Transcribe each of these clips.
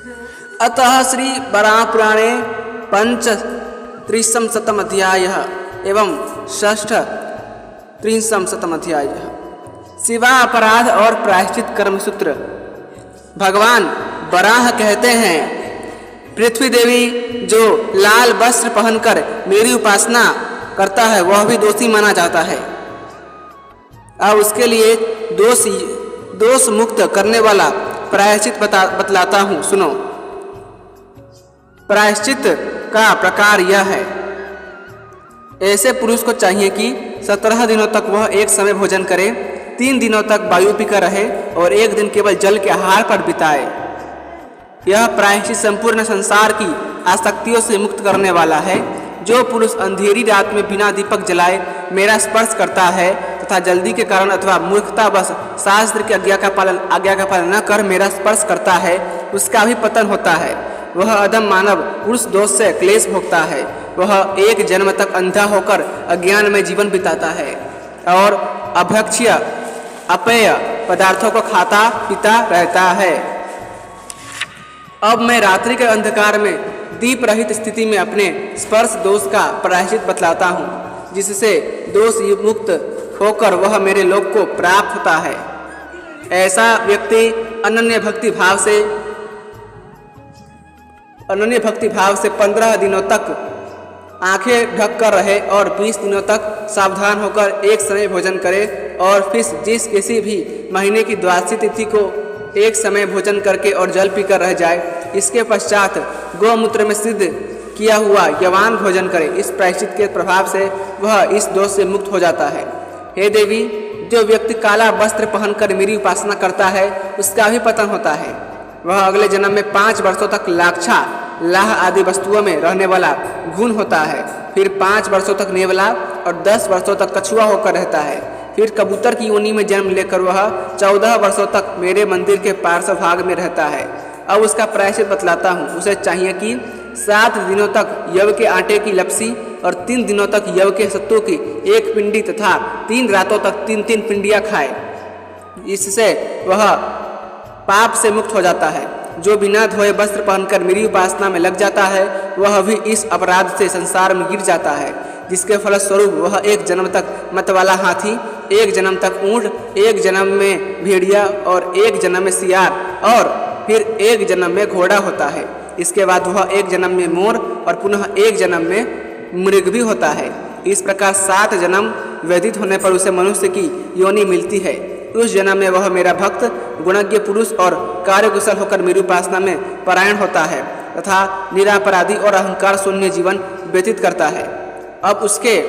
अतः श्री वराहपुराणे पंचत्रिंशत् शतम् अध्यायः एवं षष्ठ त्रिंशत् शतम् अध्यायः शिवा अपराध और प्रायश्चित कर्म सूत्र। भगवान वराह कहते हैं, पृथ्वी देवी जो लाल वस्त्र पहनकर मेरी उपासना करता है वह भी दोषी माना जाता है। अब उसके लिए दोष मुक्त करने वाला प्रायश्चित बतलाता हूँ, सुनो। प्रायश्चित का प्रकार यह है, ऐसे पुरुष को चाहिए कि 17 दिनों तक वह एक समय भोजन करे, 3 दिनों तक वायु पीकर रहे और 1 दिन केवल जल के आहार पर बिताए। यह प्रायश्चित संपूर्ण संसार की आसक्तियों से मुक्त करने वाला है। जो पुरुष अंधेरी रात में बिना दीपक जलाए मेरा स्पर्श करता है तथा जल्दी के कारण अथवा मूर्खतावश शास्त्र की आज्ञा का पालन न कर मेरा स्पर्श करता है, उसका भी पतन होता है। वह अधम मानव उस दोष से क्लेश भोगता है। वह 1 जन्म तक अंधा होकर अज्ञान में जीवन बिताता है और अभक्ष्य अपेय पदार्थों को खाता पीता रहता है। अब मैं रात्रि के अंधकार में दीप रहित स्थिति में अपने स्पर्श दोष का प्रायश्चित बतलाता हूँ, जिससे दोष मुक्त होकर वह मेरे लोक को प्राप्त होता है। ऐसा व्यक्ति अनन्य भक्ति भाव से 15 दिनों तक आंखें ढक कर रहे और 20 दिनों तक सावधान होकर एक समय भोजन करे और फिर किसी भी महीने की द्वादशी तिथि को एक समय भोजन करके और जल पीकर रह जाए। इसके पश्चात गौमूत्र में सिद्ध किया हुआ यवान भोजन करे। इस प्रायश्चित के प्रभाव से वह इस दोष से मुक्त हो जाता है। हे देवी, जो व्यक्ति काला वस्त्र पहनकर मेरी उपासना करता है उसका भी पतन होता है। वह अगले जन्म में 5 वर्षों तक लाक्षा लाह आदि वस्तुओं में रहने वाला घुन होता है, फिर 5 वर्षों तक नेवला और 10 वर्षों तक कछुआ होकर रहता है। फिर कबूतर की योनि में जन्म लेकर वह 14 वर्षों तक मेरे मंदिर के पार्श्व भाग में रहता है। अब उसका प्रायश्चित बतलाता हूँ। उसे चाहिए कि 7 दिनों तक यव के आटे की लपसी और 3 दिनों तक यव के सत्तू की 1 पिंडी तथा 3 रातों तक 3 पिंडियाँ खाए। इससे वह पाप से मुक्त हो जाता है। जो बिना धोए वस्त्र पहनकर मेरी उपासना में लग जाता है वह भी इस अपराध से संसार में गिर जाता है, जिसके फलस्वरूप वह 1 जन्म तक मतवाला हाथी, 1 जन्म तक ऊँट, 1 जन्म में भेड़िया और 1 जन्म में सियार और फिर 1 जन्म में घोड़ा होता है। इसके बाद वह 1 जन्म में मोर और पुनः 1 जन्म में मृग भी होता है। इस प्रकार 7 जन्म व्यतीत होने पर उसे मनुष्य की योनि मिलती है। उस जन्म में वह मेरा भक्त गुणज्ञ पुरुष और कार्यकुशल होकर मेरी उपासना में परायण होता है तथा निरापराधी और अहंकार शून्य जीवन व्यतीत करता है। अब उसके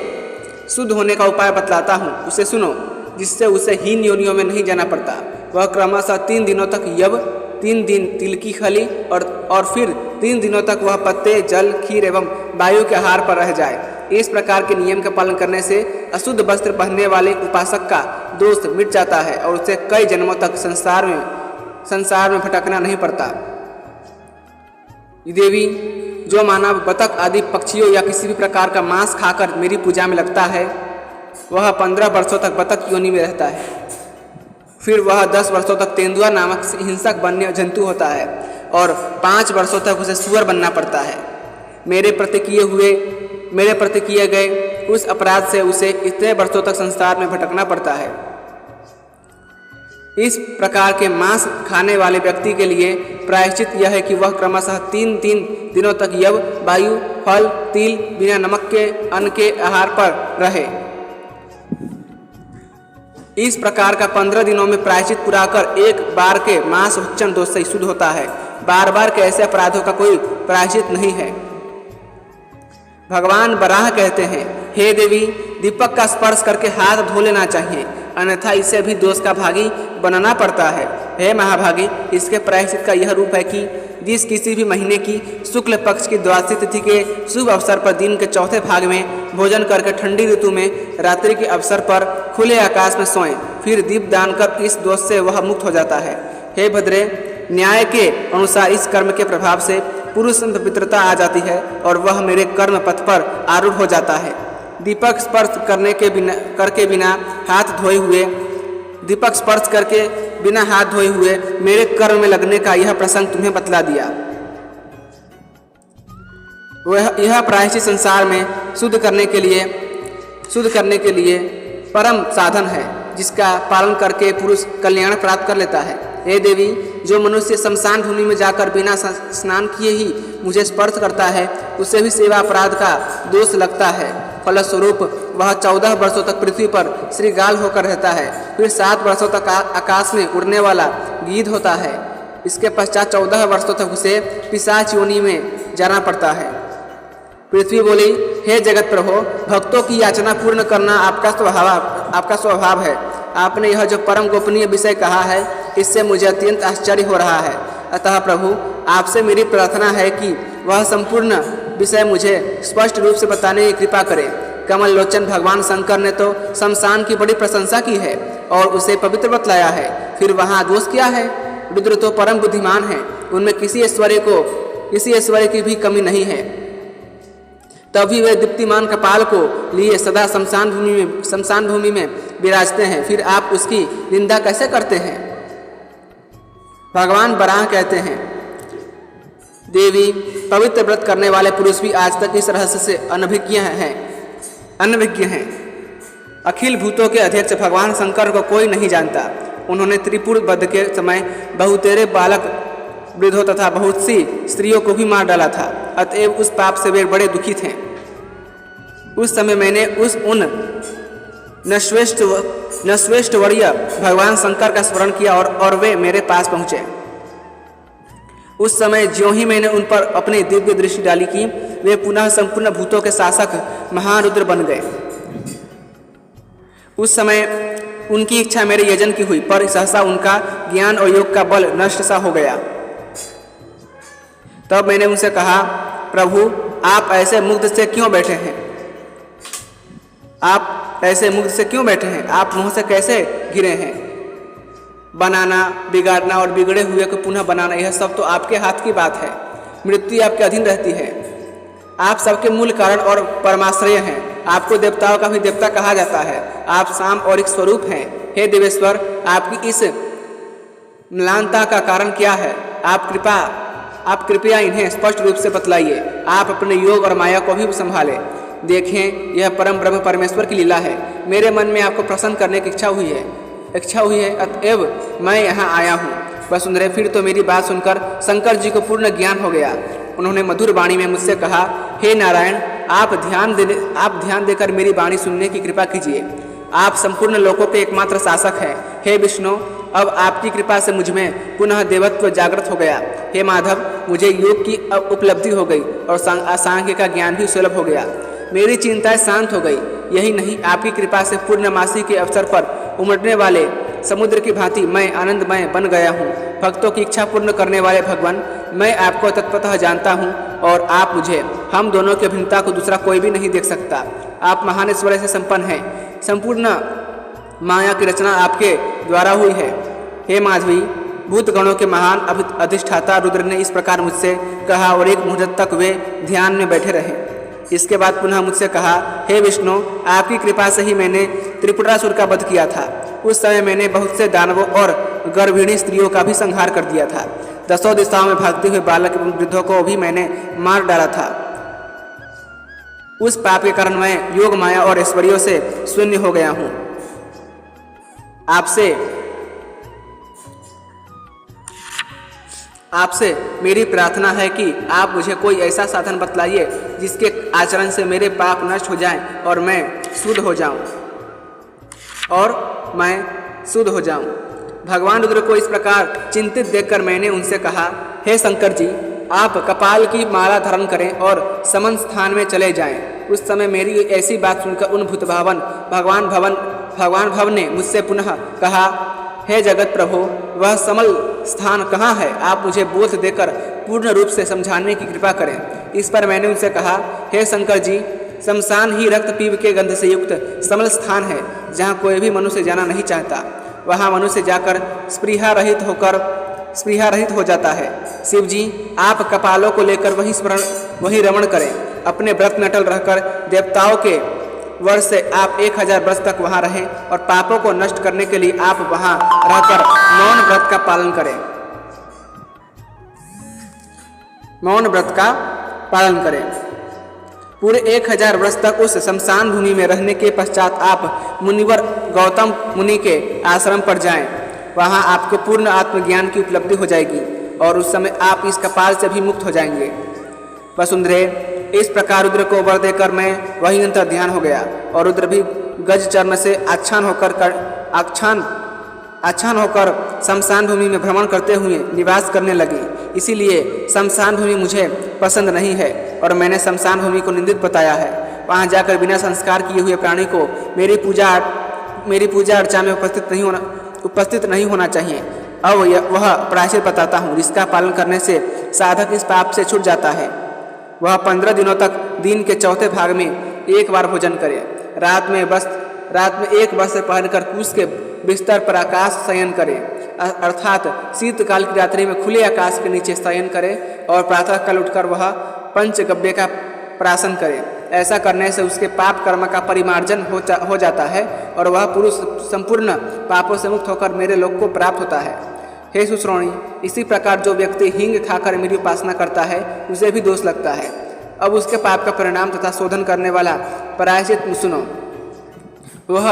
शुद्ध होने का उपाय बतलाता हूँ, उसे सुनो, जिससे उसे हीन योनियों में नहीं जाना पड़ता। वह क्रमशः 3 दिनों तक यव, 3 दिन तिल की खली और फिर 3 दिनों तक वह पत्ते, जल, खीर एवं वायु के आहार पर रह जाए। इस प्रकार के नियम का पालन करने से अशुद्ध वस्त्र पहनने वाले उपासक का दोष मिट जाता है और उसे कई जन्मों तक संसार में भटकना नहीं पड़ता। देवी, जो मानव बतख आदि पक्षियों या किसी भी प्रकार का मांस खाकर मेरी पूजा में लगता है वह 15 वर्षों तक बतख योनि में रहता है। फिर वह 10 वर्षों तक तेंदुआ नामक हिंसक वन्य जंतु होता है और 5 वर्षों तक उसे सुअर बनना पड़ता है। मेरे प्रति किए गए उस अपराध से उसे इतने वर्षों तक संसार में भटकना पड़ता है। इस प्रकार के मांस खाने वाले व्यक्ति के लिए प्रायश्चित यह है कि वह क्रमशः 3 दिनों तक यव, वायु, फल, तिल बिना नमक के अन्न के आहार पर रहे। इस प्रकार का 15 दिनों में प्रायश्चित पूरा कर 1 बार के मांस भक्षण दोष से शुद्ध होता है। बार बार के ऐसे अपराधों का कोई प्रायश्चित नहीं है। भगवान वराह कहते हैं, हे देवी, दीपक का स्पर्श करके हाथ धो लेना चाहिए, अन्यथा इसे भी दोष का भागी बनाना पड़ता है। हे महाभागी, इसके प्रायश्चित का यह रूप है कि जिस किसी भी महीने की शुक्ल पक्ष की द्वादशी तिथि के शुभ अवसर पर दिन के 4थे भाग में भोजन करके ठंडी ऋतु में रात्रि के अवसर पर खुले आकाश में सोएं, फिर दीप दान कर इस दोष से वह मुक्त हो जाता है। हे भद्रे, न्याय के अनुसार इस कर्म के प्रभाव से पुरुष में पवित्रता आ जाती है और वह मेरे कर्म पथ पर आरूढ़ हो जाता है। दीपक स्पर्श करके बिना हाथ धोए हुए मेरे कर्म में लगने का यह प्रसंग तुम्हें बतला दिया। वह यह प्रायश्चित संसार में शुद्ध करने के लिए परम साधन है, जिसका पालन करके पुरुष कल्याण प्राप्त कर लेता है। हे देवी, जो मनुष्य शमशान भूमि में जाकर बिना स्नान किए ही मुझे स्पर्श करता है, उसे भी सेवा अपराध का दोष लगता है। फलस्वरूप वह 14 वर्षों तक पृथ्वी पर श्रीगाल होकर रहता है, फिर 7 वर्षों तक आकाश में उड़ने वाला गीध होता है। इसके पश्चात 14 वर्षों तक उसे पिशाच योनि में जाना पड़ता है। पृथ्वी बोली, हे जगत प्रभो, भक्तों की याचना पूर्ण करना आपका स्वभाव है। आपने यह जो परम गोपनीय विषय कहा है, इससे मुझे अत्यंत आश्चर्य हो रहा है। अतः प्रभु, आपसे मेरी प्रार्थना है कि वह संपूर्ण विषय मुझे स्पष्ट रूप से बताने की कृपा करें। कमल लोचन भगवान शंकर ने तो शमशान की बड़ी प्रशंसा की है और उसे पवित्र बतलाया है, फिर वहाँ दोष क्या है? रुद्र तो परम बुद्धिमान है, उनमें किसी ऐश्वर्य की भी कमी नहीं है। तभी वे दीप्तिमान कपाल को लिए सदा शमशान भूमि में विराजते हैं, फिर आप उसकी निंदा कैसे करते हैं? भगवान बराह कहते हैं, देवी, पवित्र व्रत करने वाले पुरुष भी आज तक इस रहस्य से अनभिज्ञ हैं। अखिल भूतों के अध्यक्ष भगवान शंकर को कोई नहीं जानता। उन्होंने त्रिपुर वध के समय बहुतेरे बालक, वृद्धों तथा बहुत सी स्त्रियों को भी मार डाला था। अतएव उस पाप से वे बड़े दुखी थे। उस समय मैंने उन नश्वेष्टवर्य भगवान शंकर का स्मरण किया और वे मेरे पास पहुँचे। उस समय ज्यों ही मैंने उन पर अपनी दिव्य दृष्टि डाली कि वे पुनः संपूर्ण भूतों के शासक महारुद्र बन गए। उस समय उनकी इच्छा मेरे यजन की हुई, पर सहसा उनका ज्ञान और योग का बल नष्ट सा हो गया। तब मैंने उनसे कहा, प्रभु, आप ऐसे मुग्ध से क्यों बैठे हैं? आप मुँह से कैसे घिरे हैं? बनाना, बिगाड़ना और बिगड़े हुए को पुनः बनाना, यह सब तो आपके हाथ की बात है। मृत्यु आपके अधीन रहती है। आप सबके मूल कारण और परमाश्रय हैं। आपको देवताओं का भी देवता कहा जाता है। आप शाम और एक स्वरूप हैं। हे देवेश्वर, आपकी इस म्लानता का कारण क्या है? आप कृपया इन्हें स्पष्ट रूप से बतलाइए। आप अपने योग और माया को भी संभालें। देखें, यह परम ब्रह्म परमेश्वर की लीला है। मेरे मन में आपको प्रसन्न करने की इच्छा हुई है, अतएव मैं यहाँ आया हूँ। वसुंधरे, फिर तो मेरी बात सुनकर शंकर जी को पूर्ण ज्ञान हो गया। उन्होंने मधुर वाणी में मुझसे कहा, हे नारायण, आप ध्यान देकर मेरी वाणी सुनने की कृपा कीजिए। आप संपूर्ण लोकों के एकमात्र शासक हैं। हे विष्णु, अब आपकी कृपा से मुझ में पुनः देवत्व जागृत हो गया। हे माधव, मुझे योग की उपलब्धि हो गई और सांख्य का ज्ञान भी सुलभ हो गया। मेरी चिंताएं शांत हो गई। यही नहीं, आपकी कृपा से पूर्णमासी के अवसर पर उमड़ने वाले समुद्र की भांति मैं आनंदमय बन गया हूँ। भक्तों की इच्छा पूर्ण करने वाले भगवान, मैं आपको तत्वतः जानता हूँ और आप मुझे। हम दोनों की भिन्नता को दूसरा कोई भी नहीं देख सकता। आप महान ऐश्वर्य से संपन्न हैं। संपूर्ण माया की रचना आपके द्वारा हुई है। हे माधवी, भूत गणों के महान अधिष्ठाता रुद्र ने इस प्रकार मुझसे कहा और एक मुहूर्त तक वे ध्यान में बैठे रहे। इसके बाद पुनः मुझसे कहा, हे विष्णु, आपकी कृपा से ही मैंने त्रिपुरासुर का वध किया था। उस समय मैंने बहुत से दानवों और गर्भिणी स्त्रियों का भी संहार कर दिया था। 10 दिशाओं में भागते हुए बालक एवं वृद्धों को भी मैंने मार डाला था। उस पाप के कारण मैं योग, माया और ऐश्वर्यों से शून्य हो गया हूँ। आपसे मेरी प्रार्थना है कि आप मुझे कोई ऐसा साधन बतलाइए जिसके आचरण से मेरे पाप नष्ट हो जाएं और मैं शुद्ध हो जाऊं। भगवान रुद्र को इस प्रकार चिंतित देखकर मैंने उनसे कहा, हे शंकर जी, आप कपाल की माला धारण करें और समन स्थान में चले जाएं। उस समय मेरी ऐसी बात सुनकर उन भूतभावन भगवान भव ने मुझसे पुनः कहा, हे जगत प्रभु, वह समल स्थान कहाँ है? आप मुझे बोध देकर पूर्ण रूप से समझाने की कृपा करें। इस पर मैंने उनसे कहा, हे शंकर जी, शमशान ही रक्त पीव के गंध से युक्त समल स्थान है, जहाँ कोई भी मनुष्य जाना नहीं चाहता। वहाँ मनुष्य जाकर स्पृहा रहित हो जाता है। शिव जी, आप कपालों को लेकर वही रमण करें। अपने व्रत में अटल रहकर देवताओं के वर्ष से आप 1000 वर्ष तक वहाँ रहें और पापों को नष्ट करने के लिए आप वहाँ रहकर मौन व्रत का पालन करें। पूरे 1000 वर्ष तक उस शमशान भूमि में रहने के पश्चात आप मुनिवर गौतम मुनि के आश्रम पर जाएं। वहाँ आपको पूर्ण आत्मज्ञान की उपलब्धि हो जाएगी और उस समय आप इस कपाल से भी मुक्त हो जाएंगे। वसुंधरे, इस प्रकार रुद्र को वर देकर मैं वही अंतर ध्यान हो गया और रुद्र भी गज चर्म से आच्छान होकर शमशान भूमि में भ्रमण करते हुए निवास करने लगी। इसीलिए शमशान भूमि मुझे पसंद नहीं है और मैंने शमशान भूमि को निंदित बताया है। वहाँ जाकर बिना संस्कार किए हुए प्राणी को मेरी पूजा अर्चा में उपस्थित नहीं होना चाहिए। अब वह प्रायश्चित बताता हूँ जिसका पालन करने से साधक इस पाप से छूट जाता है। वह 15 दिनों तक दिन के चौथे भाग में एक बार भोजन करे। रात में एक वस्त्र पहनकर कुश के बिस्तर पर आकाश शयन करे, अर्थात शीतकाल की रात्रि में खुले आकाश के नीचे शयन करे और प्रातः काल उठकर वह पंचगव्य का प्राशन करे। ऐसा करने से उसके पाप कर्म का परिमार्जन हो जाता है और वह पुरुष संपूर्ण पापों से मुक्त होकर मेरे लोक को प्राप्त होता है। हे सुश्रोणी, इसी प्रकार जो व्यक्ति हींग खाकर मेरी उपासना करता है उसे भी दोष लगता है। अब उसके पाप का परिणाम तथा शोधन करने वाला प्रायश्चित सुनो। वह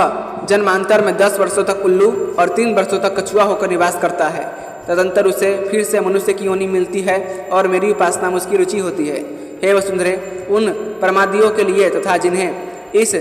जन्मांतर में 10 वर्षों तक उल्लू और 3 वर्षों तक कछुआ होकर निवास करता है। तदंतर उसे फिर से मनुष्य की योनि मिलती है और मेरी उपासना में उसकी रुचि होती है। हे वसुंधरे, उन प्रमादियों के लिए तथा जिन्हें इस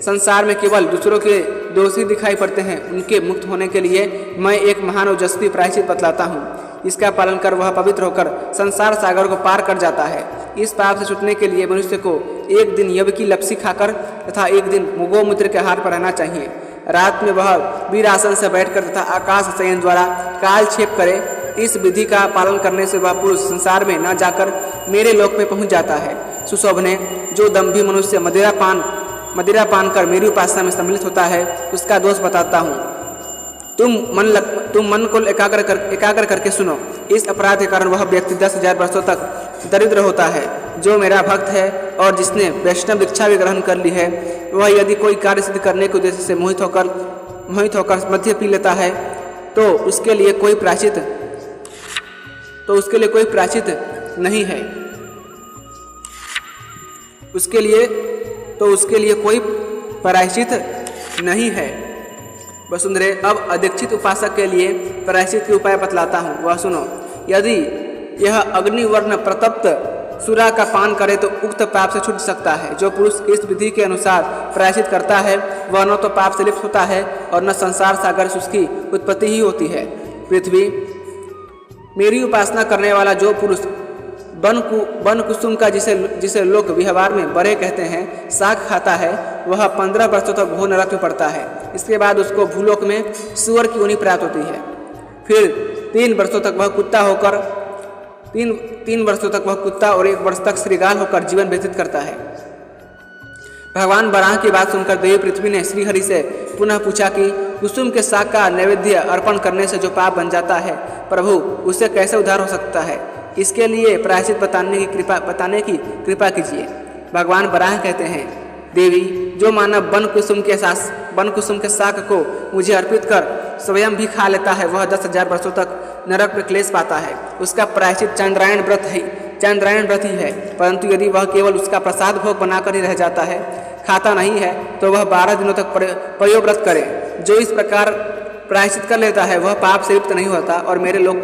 संसार में केवल दूसरों के दोषी दिखाई पड़ते हैं, उनके मुक्त होने के लिए मैं एक महान ओजस्वी प्रायश्चित बतलाता हूँ। इसका पालन कर वह पवित्र होकर संसार सागर को पार कर जाता है। इस पाप से छूटने के लिए मनुष्य को एक दिन यव की लपसी खाकर तथा एक दिन गोमूत्र के आहार पर रहना चाहिए। रात में वह वीर आसन से बैठकर तथा आकाश शयन द्वारा काल छेप करे। इस विधि का पालन करने से वह पुरुष संसार में न जाकर मेरे लोक में पहुंच जाता है। सुशोभने, जो दंभी मनुष्य मदिरा पान कर मेरी उपासना में सम्मिलित होता है उसका दोष बताता हूँ। तुम मन को एकाग्र करके सुनो। इस अपराध के कारण वह व्यक्ति 10,000 वर्षों तक दरिद्र होता है। जो मेरा भक्त है और जिसने वैष्णव दीक्षा भी ग्रहण कर ली है, वह यदि कोई कार्य सिद्ध करने के उद्देश्य से मोहित होकर मध्य पी लेता है तो उसके लिए कोई प्रायश्चित नहीं है। उसके लिए कोई प्रायश्चित नहीं है। वसुंधरे, अब अदीक्षित उपासक के लिए प्रायश्चित के उपाय बतलाता हूँ, वह सुनो। यदि यह अग्निवर्ण प्रतप्त सुरा का पान करे तो उक्त पाप से छूट सकता है। जो पुरुष इस विधि के अनुसार प्रायश्चित करता है वह न तो पाप से लिप्त होता है और न संसार सागर से उसकी उत्पत्ति ही होती है। पृथ्वी, मेरी उपासना करने वाला जो पुरुष वन कुसुम का जिसे लोग व्यवहार में बड़े कहते हैं साग खाता है, वह 15 वर्षों तक घोर नरक में पड़ता है। इसके बाद उसको भूलोक में सुअर की योनि प्राप्त होती है। फिर 3 वर्षों तक वह कुत्ता और 1 वर्ष तक श्रीगाल होकर जीवन व्यतीत करता है। भगवान बराह की बात सुनकर देवी पृथ्वी ने श्रीहरि से पुनः पूछा कि कुसुम के साग का नैवेद्य अर्पण करने से जो पाप बन जाता है, प्रभु उससे कैसे उद्धार हो सकता है? इसके लिए प्रायश्चित बताने की कृपा कीजिए। भगवान बराह कहते हैं, देवी, जो मानव वन कुसुम के शाक को मुझे अर्पित कर स्वयं भी खा लेता है, वह 10,000 वर्षों तक नरक में क्लेश पाता है। उसका प्रायश्चित चंद्रायण व्रत ही है। परंतु यदि वह केवल उसका प्रसाद भोग बनाकर ही रह जाता है, खाता नहीं है, तो वह 12 दिनों तक पयोव्रत करे। जो इस प्रकार प्रायश्चित कर लेता है वह पाप से लिप्त नहीं होता और मेरे लोक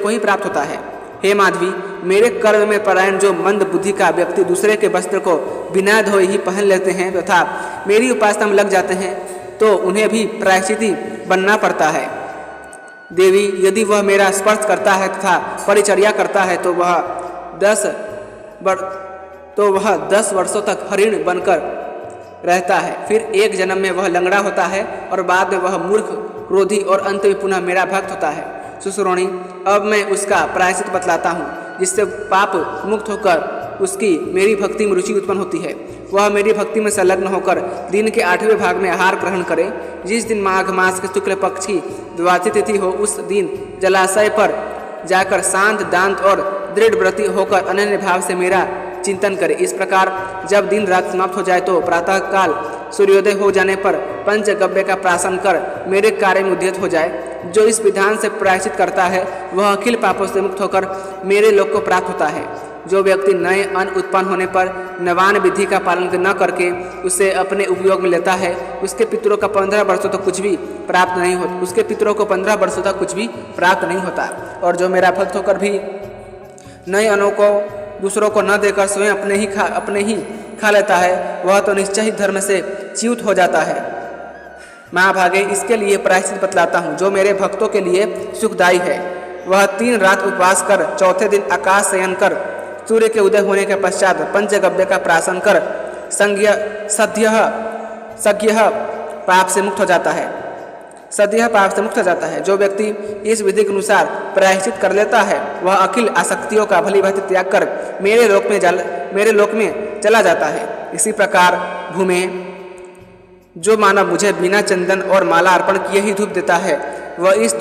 को ही प्राप्त होता है। हे माधवी, मेरे कर्म में परायण जो मंद बुद्धि का व्यक्ति दूसरे के वस्त्र को बिना धोए ही पहन लेते हैं तथा मेरी उपासना में लग जाते हैं, तो उन्हें भी प्रायश्चिती बनना पड़ता है। देवी, यदि वह मेरा स्पर्श करता है तथा परिचर्या करता है तो वह 10 वर्षों तक हरिण बनकर रहता है। फिर एक जन्म में वह लंगड़ा होता है और बाद में वह मूर्ख, क्रोधी और अंत में पुनः मेरा भक्त होता है। सुश्रोणी, अब मैं उसका प्रायश्चित बतलाता हूँ जिससे पाप मुक्त होकर उसकी मेरी भक्ति में रुचि उत्पन्न होती है। वह मेरी भक्ति में संलग्न होकर दिन के 8वें भाग में आहार ग्रहण करे। जिस दिन माघ मास के शुक्ल पक्ष की द्वादशी तिथि हो, उस दिन जलाशय पर जाकर शांत, दांत और दृढ़ व्रती होकर अनन्य भाव से मेरा चिंतन करे। इस प्रकार जब दिन रात समाप्त हो जाए तो प्रातः काल सूर्योदय हो जाने पर पंचगव्य का प्राशन कर मेरे कार्य में उद्यत हो जाए। जो इस विधान से प्रायश्चित करता है वह अखिल पापों से मुक्त होकर मेरे लोक को प्राप्त होता है। जो व्यक्ति नए अन्न उत्पन्न होने पर नवान विधि का पालन न करके उसे अपने उपयोग में लेता है, उसके पितरों का 15 वर्षों तक कुछ भी प्राप्त नहीं होता, उसके पितरों को 15 वर्षों तक कुछ भी प्राप्त नहीं होता। और जो मेरा भक्त होकर भी नए अन्नों को दूसरों को न देकर स्वयं अपने ही खा लेता है, वह तो निश्चय ही धर्म से च्युत हो जाता है। महाभागे, इसके लिए प्रायश्चित बतलाता हूँ जो मेरे भक्तों के लिए सुखदायी है। वह 3 रात उपवास कर चौथे दिन आकाश शयन कर सूर्य के उदय होने के पश्चात पंचगव्य का प्राशन कर सद्यः पाप से मुक्त हो जाता है। सद्यः पाप से मुक्त हो जाता है। जो व्यक्ति इस विधि के अनुसार प्रायश्चित कर लेता है वह अखिल आसक्तियों का भली भांति त्याग कर मेरे लोक में चला जाता है। इसी प्रकार भूमे, जो मानव मुझे बिना चंदन और माला अर्पण किए ही धूप देता है वह इस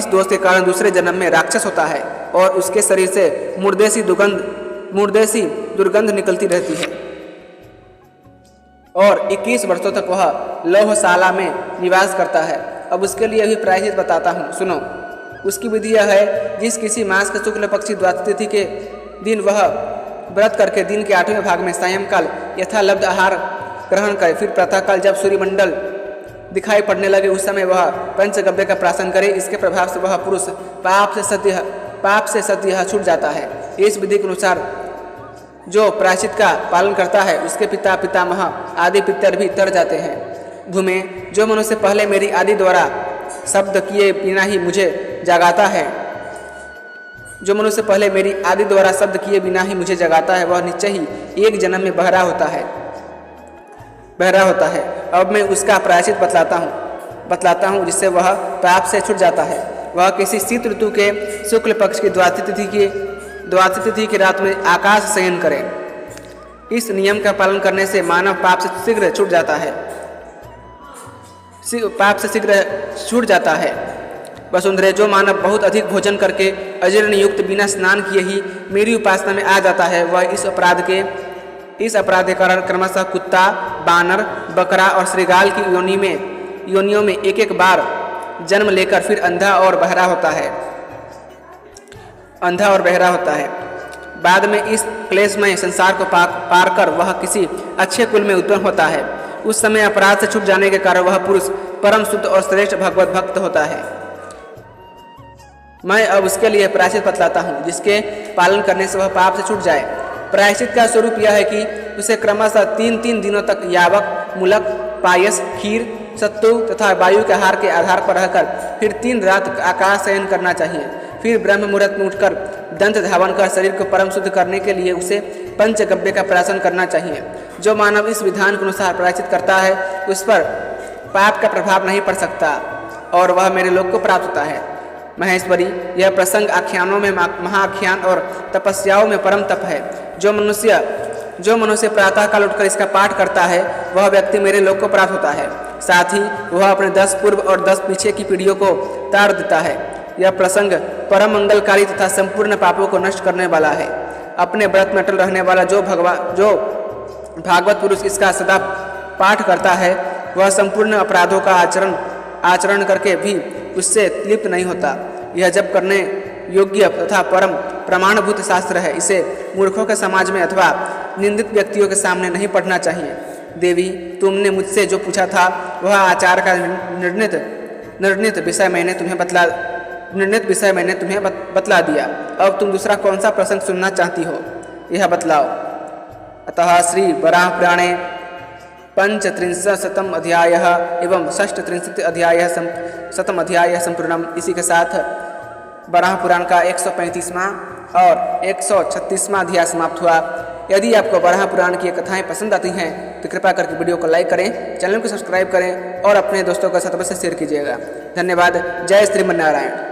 दोष के कारण दूसरे जन्म में राक्षस होता है और उसके शरीर से मुर्देसी दुर्गंध निकलती रहती है और 21 वर्षों तक वह लौहशाला में निवास करता है। अब उसके लिए भी प्रायश्चित बताता हूँ, सुनो। उसकी विधि यह है, जिस किसी मास के शुक्ल पक्षी द्वादशी तिथि के दिन वह व्रत करके दिन के 8वें भाग में सायंकाल यथालब्ध आहार ग्रहण करे, फिर प्रातःकाल जब सूर्यमंडल दिखाई पड़ने लगे उस समय वह पंचगव्य का प्राशन करे। इसके प्रभाव से वह पुरुष पाप से सद्यः छूट जाता है। इस विधि के अनुसार जो प्रायश्चित का पालन करता है उसके पिता पितामह आदि पितर भी तर जाते हैं। भूमे, जो मनुष्य पहले मेरी आदि द्वारा शब्द किए बिना ही मुझे जगाता है, जो मनुष्य पहले मेरी आदि द्वारा शब्द किए बिना ही मुझे जगाता है वह निश्चय ही एक जन्म में बहरा होता है। अब मैं उसका प्रायश्चित बतलाता हूँ जिससे वह पाप से छूट जाता है। वह किसी शीत ऋतु के शुक्ल पक्ष की द्वादशी तिथि की रात में आकाश शयन करे। इस नियम का पालन करने से मानव पाप से शीघ्र छूट जाता है। वसुंधरे, जो मानव बहुत अधिक भोजन करके अजीर्ण युक्त बिना स्नान किए ही मेरी उपासना में आ जाता है वह इस अपराध के कारण क्रमशः कुत्ता, बानर, बकरा और श्रृगाल की योनियों में एक बार जन्म लेकर फिर अंधा और बहरा होता है। बाद में इस क्लेशमय संसार को पार कर वह किसी अच्छे कुल में उत्पन्न होता है। उस समय अपराध से छूट जाने के कारण वह पुरुष परम शुद्ध और श्रेष्ठ भगवत भक्त होता है। मैं अब उसके लिए प्रायश्चित बतलाता हूँ जिसके पालन करने से वह पाप से छूट जाए। प्रायश्चित का स्वरूप यह है कि उसे क्रमशः 3 दिनों तक यावक, मूलक, पायस, खीर, सत्तू तथा वायु के आहार के आधार पर रहकर फिर 3 रात आकाश शयन करना चाहिए। फिर ब्रह्म मुहूर्त में उठकर दंत धावन कर शरीर को परम शुद्ध करने के लिए उसे पंचगव्य का प्राशन करना चाहिए। जो मानव इस विधान के अनुसार प्रायश्चित करता है उस पर पाप का प्रभाव नहीं पड़ सकता और वह मेरे लोक को प्राप्त होता है। महेश्वरी, यह प्रसंग आख्यानों में महाआख्यान और तपस्याओं में परम तप है। जो मनुष्य प्रातःकाल उठकर इसका पाठ करता है वह व्यक्ति मेरे लोक को प्राप्त होता है। साथ ही वह अपने 10 पूर्व और 10 पीछे की पीढ़ियों को तार देता है। यह प्रसंग परम मंगलकारी तथा संपूर्ण पापों को नष्ट करने वाला है। अपने व्रत में अटल रहने वाला जो भागवत पुरुष इसका सदा पाठ करता है वह संपूर्ण अपराधों का आचरण करके भी उससे लिप्त नहीं होता। यह जब करने योग्य तथा परम प्रमाणभूत शास्त्र है। इसे मूर्खों के समाज में अथवा निंदित व्यक्तियों के सामने नहीं पढ़ना चाहिए। देवी, तुमने मुझसे जो पूछा था वह आचार का निर्णित विषय मैंने तुम्हें बतला दिया। अब तुम दूसरा कौन सा प्रसंग सुनना चाहती हो यह बतलाओ। अतः श्री वराह पुराणे 35 अध्यायः एवं 36 अध्यायः संपूर्णम। इसी के साथ वराह पुराण का 135वां और 136वां अध्याय समाप्त हुआ। यदि आपको वराह पुराण की कथाएं पसंद आती हैं तो कृपया करके वीडियो को लाइक करें, चैनल को सब्सक्राइब करें और अपने दोस्तों के साथ अवश्य शेयर कीजिएगा। धन्यवाद। जय श्रीमन्नारायण।